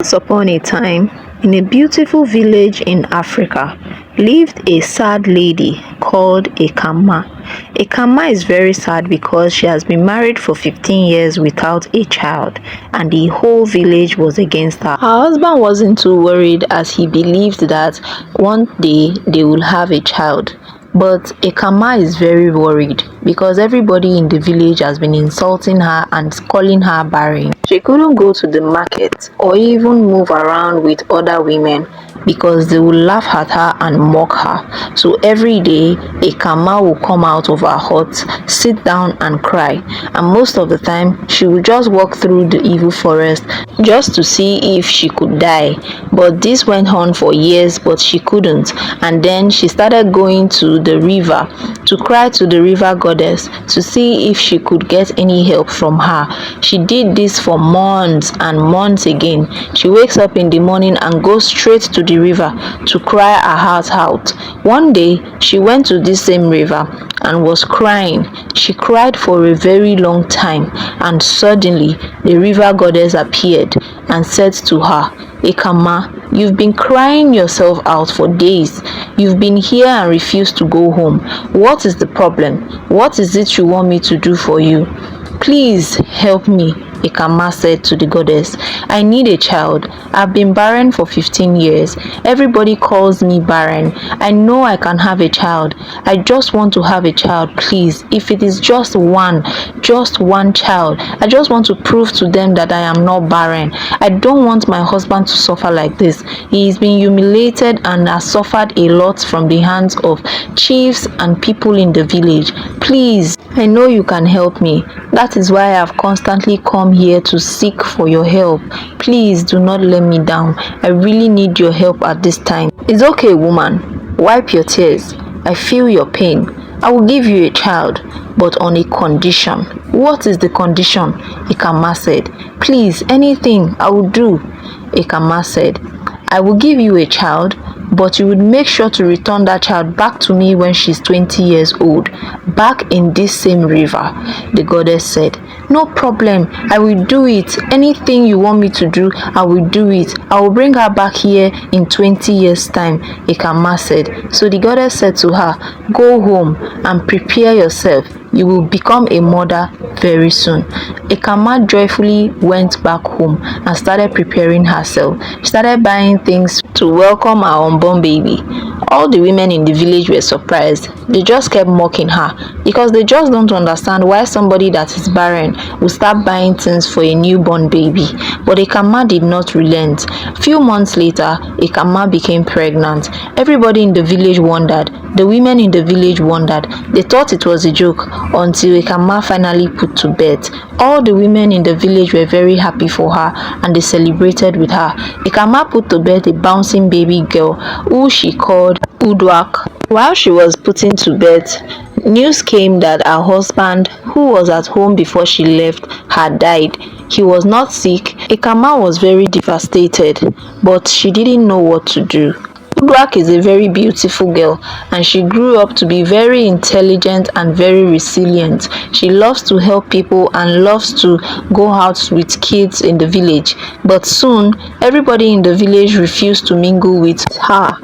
Once upon a time, in a beautiful village in Africa, lived a sad lady called a Kama. A Kama is very sad because she has been married for 15 years without a child, and the whole village was against her. Her husband wasn't too worried as he believed that one day they will have a child. But Ekama is very worried because everybody in the village has been insulting her and calling her barren. She couldn't go to the market or even move around with other women because they would laugh at her and mock her. So every day, Ekama will come out of her hut, sit down and cry. And most of the time, she would just walk through the evil forest just to see if she could die. But this went on for years, but she couldn't. And then she started going to the river to cry to the river goddess to see if she could get any help from her. She did this for months and months again. She wakes up in the morning and goes straight to the river to cry her heart out. One day, she went to this same river and was crying. She cried for a very long time, and suddenly the river goddess appeared and said to her, Ekama, you've been crying yourself out for days. You've been here and refused to go home. What is the problem? What is it you want me to do for you? Please help me, Ekama said to the goddess. I need a child. I've been barren for 15 years. Everybody calls me barren. I know I can have a child. I just want to have a child, please. If it is just one child. I just want to prove to them that I am not barren. I don't want my husband to suffer like this. He is being humiliated and has suffered a lot from the hands of chiefs and people in the village. Please, I know you can help me. That is why I have constantly come here to seek for your help. Please do not let me down. I really need your help at this time. It's okay, woman. Wipe your tears. I feel your pain. I will give you a child, but on a condition. What is the condition? Ekama said. Please, anything I will do. Ekama said, I will give you a child, but you would make sure to return that child back to me when she's 20 years old, back in this same river. The goddess said, no problem, I will do it. Anything you want me to do, I will do it. I will bring her back here in 20 years time, Ekama said. So the goddess said to her, go home and prepare yourself. You will become a mother very soon. Ekama joyfully went back home and started preparing herself. She started buying things to welcome her unborn baby. All the women in the village were surprised. They just kept mocking her because they just don't understand why somebody that is barren will start buying things for a newborn baby. But Ekama did not relent. Few months later, Ekama became pregnant. Everybody in the village wondered. The women in the village wondered. They thought it was a joke until Ekama finally put to bed. All the women in the village were very happy for her and they celebrated with her. Ekama put to bed a bouncing baby girl who she called Udwak. While she was putting to bed, news came that her husband, who was at home before she left, had died. He was not sick. Ekama was very devastated, but she didn't know what to do. Udwak is a very beautiful girl and she grew up to be very intelligent and very resilient. She loves to help people and loves to go out with kids in the village. But soon, everybody in the village refused to mingle with her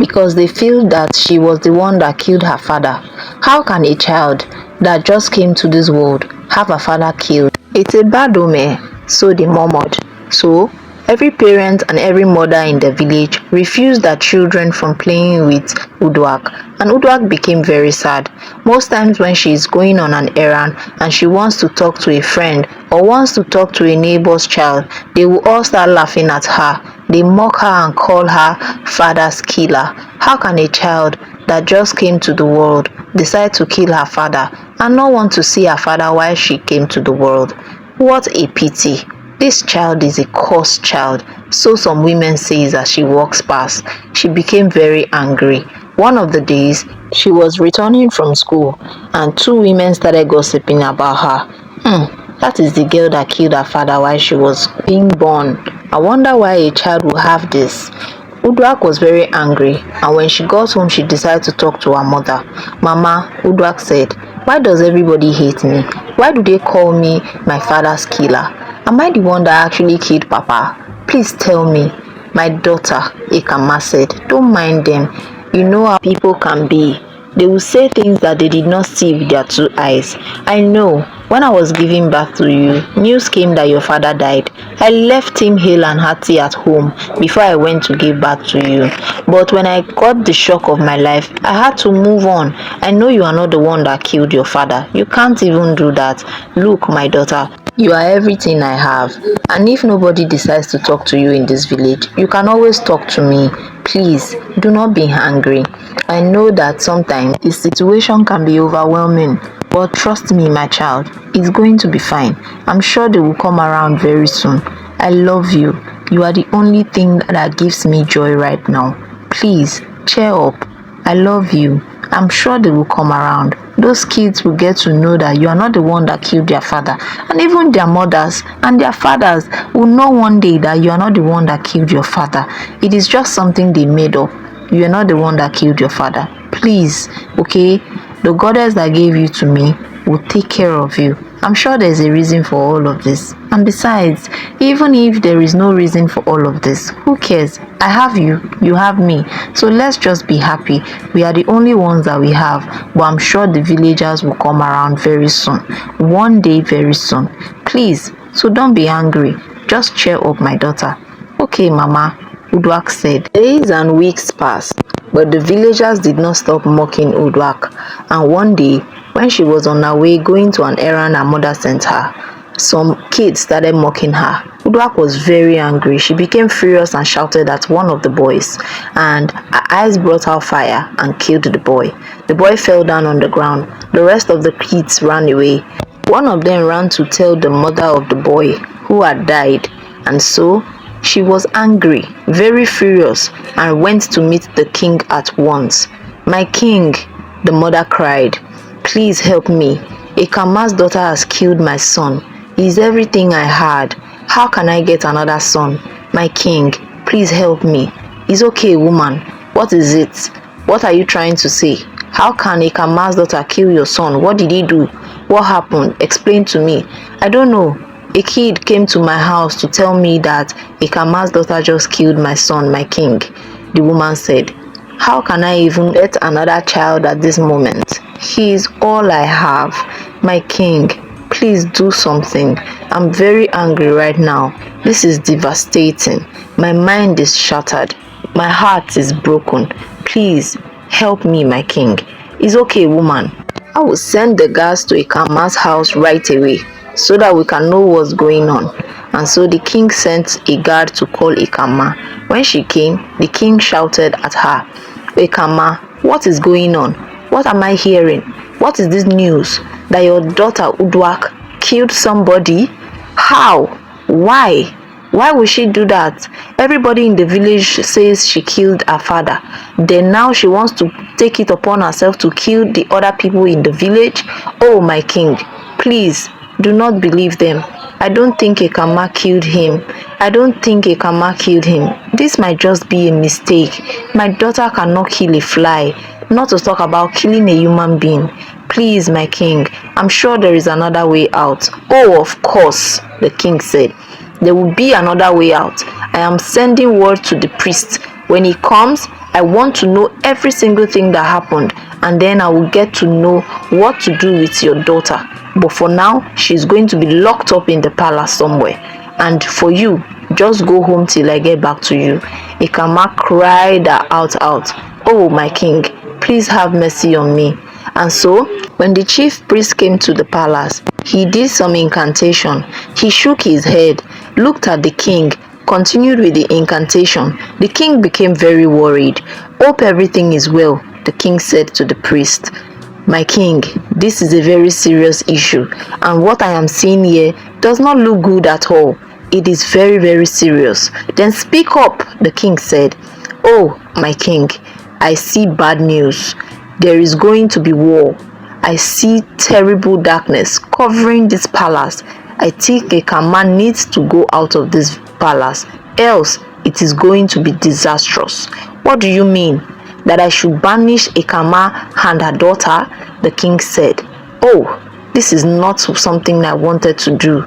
because they feel that she was the one that killed her father. How can a child that just came to this world have a father killed? It's a bad omen, so they murmured. So every parent and every mother in the village refused their children from playing with Udwak, and Udwak became very sad. Most times when she is going on an errand and she wants to talk to a friend or wants to talk to a neighbor's child, they will all start laughing at her. They mock her and call her father's killer. How can a child that just came to the world decide to kill her father and not want to see her father while she came to the world? What a pity. This child is a cursed child, so some women say as she walks past. She became very angry. One of the days, she was returning from school and two women started gossiping about her. That is the girl that killed her father while she was being born. I wonder why a child will have this. Udwak was very angry, and when she got home, she decided to talk to her mother. Mama, Udwak said, why does everybody hate me? Why do they call me my father's killer? Am I the one that actually killed Papa? Please tell me. My daughter, Ekama said, don't mind them. You know how people can be. They will say things that they did not see with their two eyes. I know. When I was giving birth to you, news came that your father died. I left him hale and hearty at home before I went to give birth to you. But when I got the shock of my life, I had to move on. I know you are not the one that killed your father. You can't even do that. Look, my daughter, you are everything I have. And if nobody decides to talk to you in this village, you can always talk to me. Please, do not be angry. I know that sometimes the situation can be overwhelming, but trust me, my child, it's going to be fine. I'm sure they will come around very soon. I love you. You are the only thing that gives me joy right now. Please, cheer up. I love you. I'm sure they will come around. Those kids will get to know that you are not the one that killed their father. And even their mothers and their fathers will know one day that you are not the one that killed your father. It is just something they made up. You are not the one that killed your father. Please, okay? The goddess that gave you to me will take care of you. I'm sure there's a reason for all of this. And besides, even if there is no reason for all of this, who cares? I have you, you have me. So let's just be happy. We are the only ones that we have. But I'm sure the villagers will come around very soon. One day very soon. Please, so don't be angry. Just cheer up, my daughter. Okay, Mama, Uduak said. Days and weeks passed, but the villagers did not stop mocking Uduak. And one day, when she was on her way going to an errand her mother sent her, some kids started mocking her. Uduak was very angry. She became furious and shouted at one of the boys, and her eyes brought out fire and killed the boy. The boy fell down on the ground. The rest of the kids ran away. One of them ran to tell the mother of the boy who had died, and so she was angry, very furious, and went to meet the king at once. My king, the mother cried, please help me. Ekama's daughter has killed my son. He is everything I had. How can I get another son? My king, please help me. It's okay, woman. What is it? What are you trying to say? How can Ekama's daughter kill your son? What did he do? What happened? Explain to me. I don't know. A kid came to my house to tell me that Ekama's daughter just killed my son, my king. The woman said, how can I even get another child at this moment? He is all I have. My king, please do something. I'm very angry right now. This is devastating. My mind is shattered. My heart is broken. Please help me, my king. It's okay, woman. I will send the guards to Ekama's house right away, so that we can know what's going on. And so the king sent a guard to call Ekama. When she came, the king shouted at her, Ekama, what is going on? What am I hearing? What is this news? That your daughter Uduak killed somebody? How? Why? Why would she do that? Everybody in the village says she killed her father. Then now she wants to take it upon herself to kill the other people in the village? Oh, my king, please, do not believe them. I don't think Ekama killed him. I don't think Ekama killed him. This might just be a mistake. My daughter cannot kill a fly, not to talk about killing a human being. Please, my king, I'm sure there is another way out. Oh, of course, the king said. There will be another way out. I am sending word to the priest. When he comes, I want to know every single thing that happened, and then I will get to know what to do with your daughter. But for now, she's going to be locked up in the palace somewhere. And for you, just go home till I get back to you. Ekama cried out. Oh, my king, please have mercy on me. And so, when the chief priest came to the palace, he did some incantation. He shook his head, looked at the king, continued with the incantation. The king became very worried. Hope everything is well, the king said to the priest. My king, this is a very serious issue, and what I am seeing here does not look good at all. It is very, very serious. Then speak up, the king said. Oh, my king, I see bad news. There is going to be war. I see terrible darkness covering this palace. I think Ekama needs to go out of this palace, else it is going to be disastrous. What do you mean? That I should banish Ekama and her daughter? The king said. Oh, this is not something I wanted to do.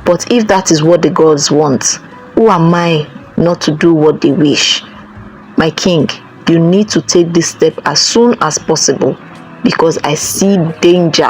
But if that is what the gods want, Who am I not to do what they wish? My king, you need to take this step as soon as possible because I see danger,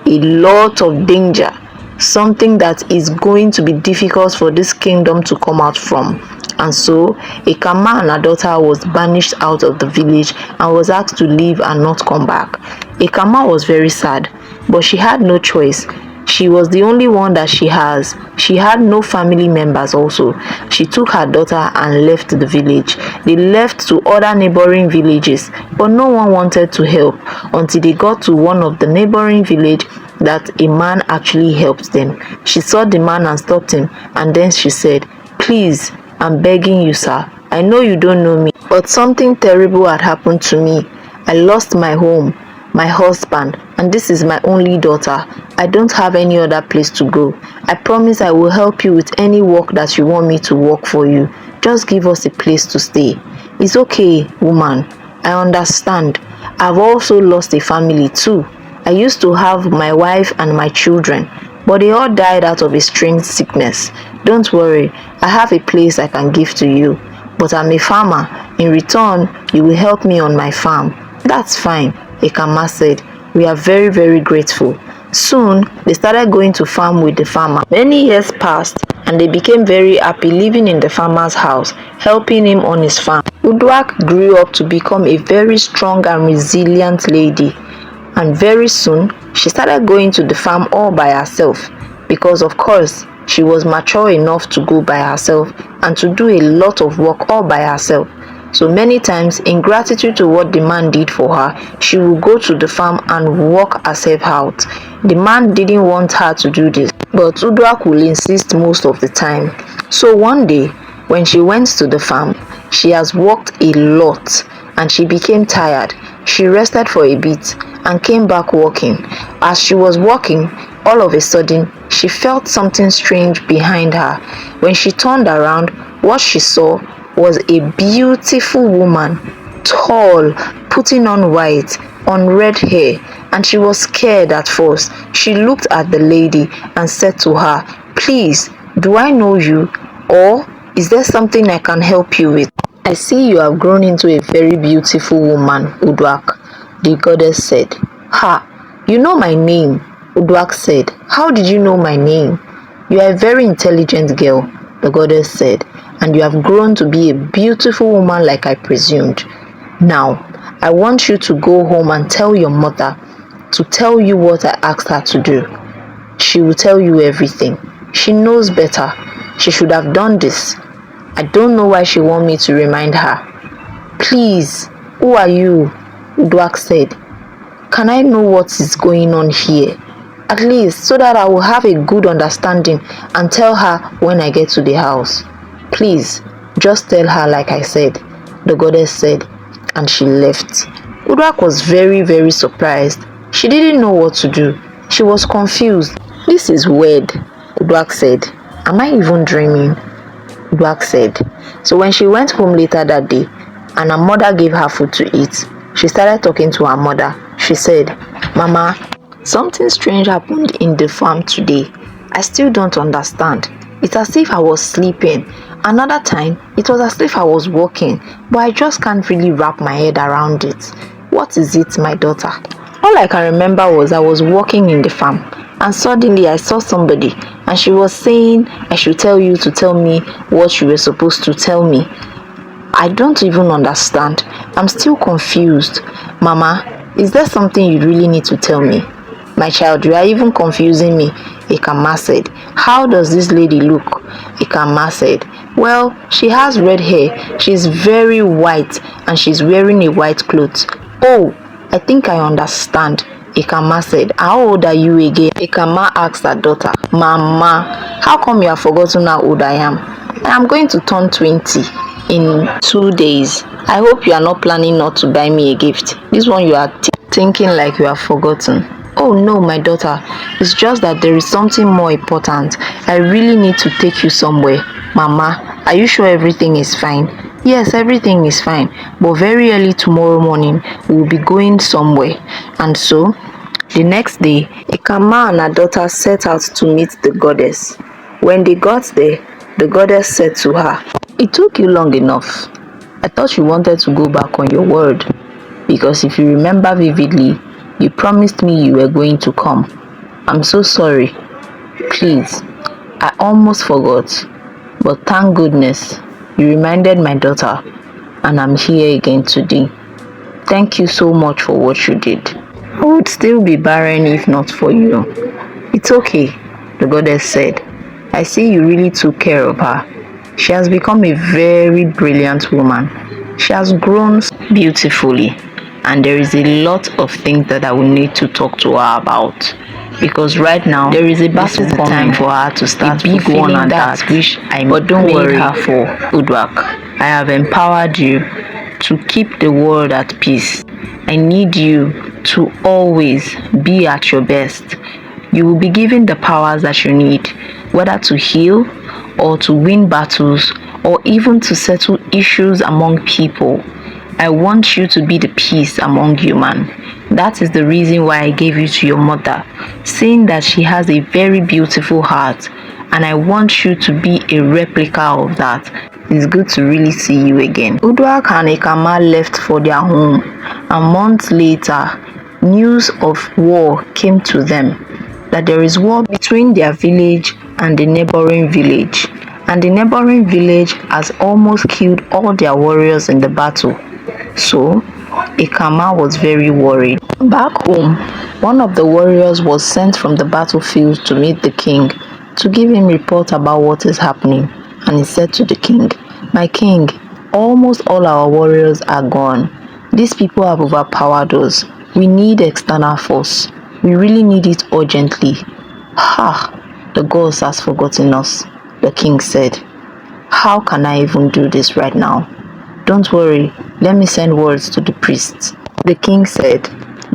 a lot of danger, something that is going to be difficult for this kingdom to come out from. And so Ekama and her daughter was banished out of the village and was asked to leave and not come back. Ekama was very sad, but she had no choice. She was the only one that she has. She had no family members also. She took her daughter and left the village. They left to other neighboring villages, but no one wanted to help until they got to one of the neighboring village that a man actually helped them. She saw the man and stopped him, and then she said, "Please, I'm begging you, sir. I know you don't know me, but something terrible had happened to me. I lost my home, my husband, and this is my only daughter. I don't have any other place to go. I promise I will help you with any work that you want me to work for you. Just give us a place to stay." "It's okay, woman. I understand. I've also lost a family too. I used to have my wife and my children, but they all died out of a strange sickness. Don't worry, I have a place I can give to you. But I'm a farmer. In return, you will help me on my farm." "That's fine," Ekama said. "We are very, very grateful." Soon, they started going to farm with the farmer. Many years passed, and they became very happy living in the farmer's house, helping him on his farm. Uduak grew up to become a very strong and resilient lady. And very soon, she started going to the farm all by herself because, of course, she was mature enough to go by herself and to do a lot of work all by herself. So many times, in gratitude to what the man did for her, she would go to the farm and work herself out. The man didn't want her to do this, but Uduak will insist most of the time. So one day, when she went to the farm, she has worked a lot and she became tired. She rested for a bit and came back working. As she was working, all of a sudden, she felt something strange behind her. When she turned around, what she saw was a beautiful woman, tall, putting on white, on red hair, and she was scared at first. She looked at the lady and said to her, "Please, do I know you? Or is there something I can help you with?" "I see you have grown into a very beautiful woman, Uduak," the goddess said. "Ha, you know my name," Uduak said. "How did you know my name?" "You are a very intelligent girl," the goddess said, "and you have grown to be a beautiful woman like I presumed. Now, I want you to go home and tell your mother to tell you what I asked her to do. She will tell you everything. She knows better. She should have done this. I don't know why she wants me to remind her." "Please, who are you?" Uduak said. "Can I know what is going on here? At least so that I will have a good understanding and tell her when I get to the house." "Please, just tell her like I said," the goddess said, and she left. Uduak was very, very surprised. She didn't know what to do. She was confused. "This is weird," Uduak said. "Am I even dreaming?" Uduak said. So when she went home later that day and her mother gave her food to eat, she started talking to her mother. She said, "Mama, something strange happened in the farm today. I still don't understand. It's as if I was sleeping. Another time, it was as if I was walking, but I just can't really wrap my head around it. What is it, my daughter?" All I can remember was I was walking in the farm and suddenly I saw somebody and she was saying I should tell you to tell me what you were supposed to tell me. I don't even understand. I'm still confused. Mama, is there something you really need to tell me?" "My child, you are even confusing me," Ekama said. "How does this lady look?" Ekama said, "Well, she has red hair. She's very white and she's wearing a white cloth." "Oh, I think I understand," Ekama said. "How old are you again?" Ekama asked her daughter. "Mama, how come you have forgotten how old I am? I am going to turn 20 in 2 days. I hope you are not planning not to buy me a gift. This one you are thinking like you have forgotten." "Oh no, my daughter, it's just that there is something more important. I really need to take you somewhere." "Mama, are you sure everything is fine?" "Yes, everything is fine, but very early tomorrow morning we will be going somewhere." And so, the next day, Ekama and her daughter set out to meet the goddess. When they got there, The goddess said to her, "It took you long enough. I thought you wanted to go back on your word, because if you remember vividly, you promised me you were going to come. I'm so sorry. Please, I almost forgot. But thank goodness, you reminded my daughter, and I'm here again today. Thank you so much for what you did. I would still be barren if not for you." "It's okay," the goddess said. "I see you really took care of her. She has become a very brilliant woman. She has grown beautifully, and there is a lot of things that I will need to talk to her about. Because right now, there is a battle time for her to start a big one, and that which I but don't made worry her for Uduak. I have empowered you to keep the world at peace. I need you to always be at your best. You will be given the powers that you need, whether to heal or to win battles or even to settle issues among people. I want you to be the peace among humans. That is the reason why I gave you to your mother, saying that she has a very beautiful heart, and I want you to be a replica of that. It's good to really see you again." Uduak and Ekama left for their home, and months later, news of war came to them, that there is war between their village and the neighboring village, and the neighboring village has almost killed all their warriors in the battle. So, Ekama was very worried. Back home, one of the warriors was sent from the battlefield to meet the king to give him report about what is happening, and he said to the king, "My king, almost all our warriors are gone. These people have overpowered us. We need external force. We really need it urgently." "Ha, the gods has forgotten us," the king said. "How can I even do this right now? Don't worry, let me send words to the priests." The king said.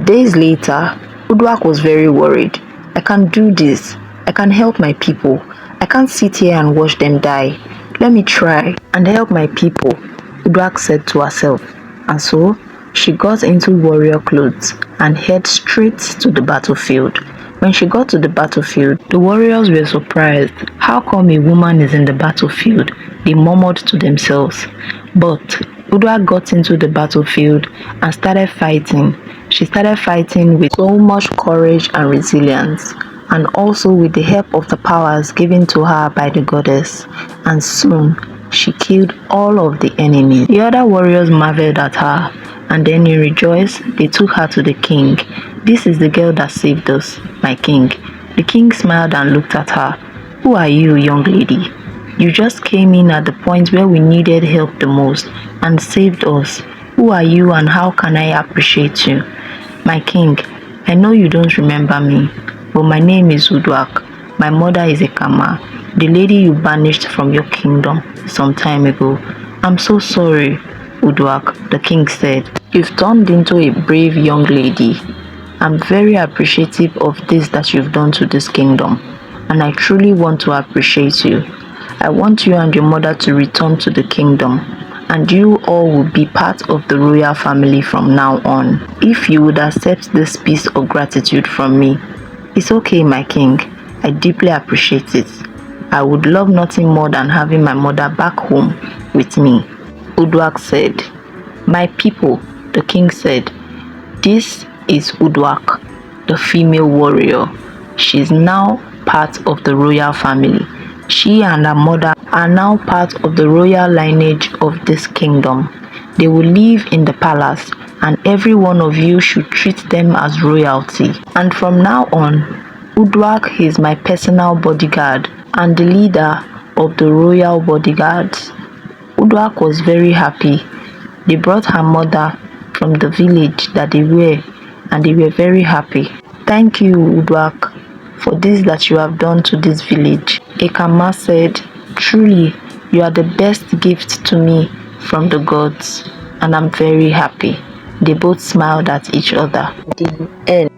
Days later, Uduak was very worried. "I can't do this. I can help my people. I can't sit here and watch them die. Let me try and help my people," Uduak said to herself. And so, she got into warrior clothes and headed straight to the battlefield. When she got to the battlefield, the warriors were surprised. "How come a woman is in the battlefield?" they murmured to themselves. But Uduak got into the battlefield and started fighting. She started fighting with so much courage and resilience, and also with the help of the powers given to her by the goddess. And soon, she killed all of the enemies. The other warriors marveled at her, and then in rejoice, they took her to the king. "This is the girl that saved us, my king." The king smiled and looked at her. "Who are you, young lady? You just came in at the point where we needed help the most and saved us. Who are you, and how can I appreciate you?" "My king, I know you don't remember me, but my name is Uduak. My mother is Ekama, the lady you banished from your kingdom some time ago." "I'm so sorry, Uduak," the king said. "You've turned into a brave young lady. I'm very appreciative of this that you've done to this kingdom, and I truly want to appreciate you. I want you and your mother to return to the kingdom, and you all will be part of the royal family from now on. If you would accept this piece of gratitude from me." "It's okay, my king. I deeply appreciate it. I would love nothing more than having my mother back home with me," Uduak said. "My people," the king said, "this is Uduak, the female warrior. She is now part of the royal family. She and her mother are now part of the royal lineage of this kingdom. They will live in the palace, and every one of you should treat them as royalty. And from now on, Uduak is my personal bodyguard and the leader of the royal bodyguards." Uduak was very happy. They brought her mother from the village that they were, and they were very happy. "Thank you, Uduak, for this that you have done to this village." Ekama said, "Truly, you are the best gift to me from the gods, and I'm very happy." They both smiled at each other. The end.